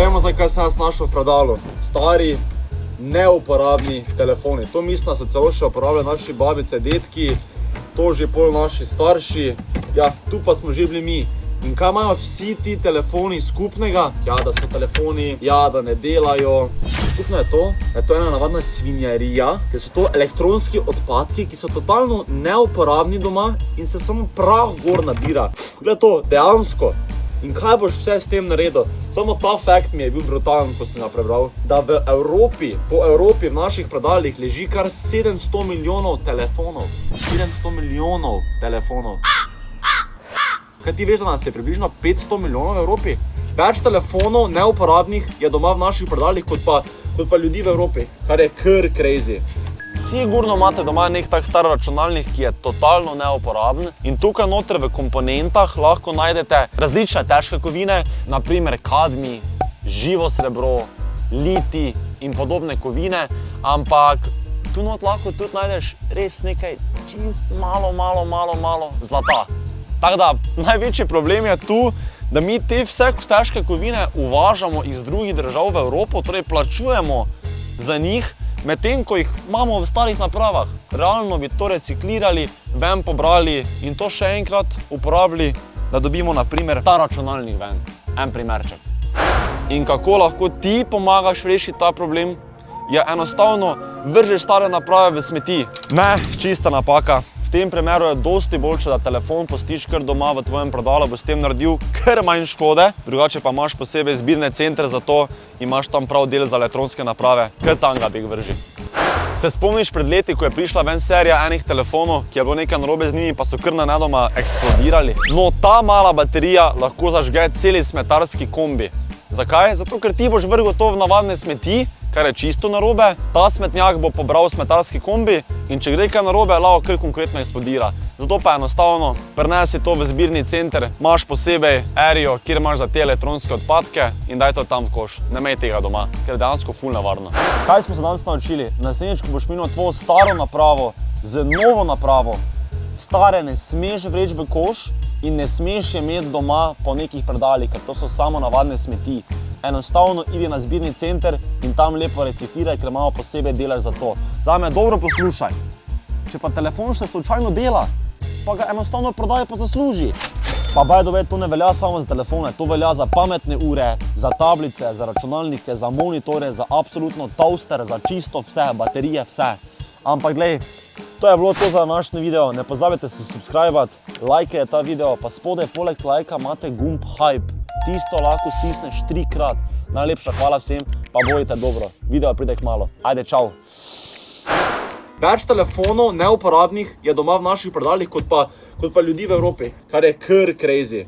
Poglejmo, zakaj sem jaz našel v predalu. Stari, neuporabni telefoni. To mislim, da so celo še uporabljali naši babice, detki, to že pol naši starši. Ja, tu pa smo že bili mi. In kaj imajo vsi ti telefoni skupnega? Ja, da so telefoni, ja, da ne delajo. Skupno je to, da je to ena navadna svinjarija, ker so to elektronski odpadki, ki so totalno neuporabni doma in se samo prah gor nabira. Glej to, dejansko. In kaj boš vse s tem naredil? Samo ta fakt mi je bil brutalen, ko sem ga prebral. Da v Evropi, po Evropi v naših predalih leži kar 700 milijonov telefonov. 700 milijonov telefonov. Kaj ti veš, da nas je približno 500 milijonov v Evropi? Več telefonov neuporabnih je doma v naših predalih kot pa ljudi v Evropi, kar je kar crazy. Sigurno imate doma nek tak star računalnik, ki je totalno neuporaben in tukaj noter v komponentah lahko najdete različne težke kovine, naprimer kadmij, živo srebro, litij in podobne kovine, ampak tu not lahko tudi najdeš res nekaj čist malo zlata. Tako da največji problem je tu, da mi te vse težke kovine uvažamo iz drugih držav v Evropo, torej plačujemo za njih, medtem ko jih imamo v starih napravah. Realno bi to reciklirali, ven pobrali in to še enkrat uporabili, da dobimo naprimer ta računalnik ven. En primerček. In kako lahko ti pomagaš rešiti ta problem? Je enostavno vržeš stare naprave v smeti. Ne, čista napaka. V tem primeru je dosti boljše, da telefon pustiš kar doma v tvojem predalu, boš s tem naredil kar manj škode, drugače pa imaš posebej zbirne centre za to, imaš tam prav del za elektronske naprave, kar tam ga bi vrži. Se spomniš pred leti, ko je prišla ven serija enih telefonov, ki je bilo nekaj narobe z njimi, pa so kar nenadoma eksplodirali? No, ta mala baterija lahko zažge celi smetarski kombi. Zakaj? Zato, ker ti boš vrgel to v navadne smeti, kar je čisto narobe, ta smetnjak bo pobral smetarski kombi in če gre kaj narobe, lahko kar konkretno eksplodira. Zato pa enostavno prenesi to v zbirni center, imaš posebej erijo, kjer imaš za te elektronske odpadke in daj to tam v koš. Ne imej tega doma, ker je dejansko ful nevarno. Kaj smo se danes naučili? Naslednjič, ko boš imel tvojo staro napravo z novo napravo, stare ne smeš vreči v koš in ne smeš je imeti doma po nekih predalih, ker to so samo navadne smeti. Enostavno idi na zbirni center in tam lepo recikliraj, ker imamo posebej delež za to. Zame dobro poslušaj. Če pa telefon še slučajno dela, pa ga enostavno prodaj pa zasluži. Pa by the way, to ne velja samo za telefone, to velja za pametne ure, za tablice, za računalnike, za monitore, za absolutno toaster, za čisto vse, baterije, vse. Ampak glej, to je bilo to za današnji video. Ne pozabite se subscribati, lajkajte ta video, pa spodaj poleg lajka imate gumb hype. Tisto lahko stisneš 3-krat. Najlepša hvala vsem, pa bojite dobro. Video pride kmalu. Ajde, čau. Več telefonov neuporabnih je doma v naših predalih kot pa ljudi v Evropi, kar je kar crazy.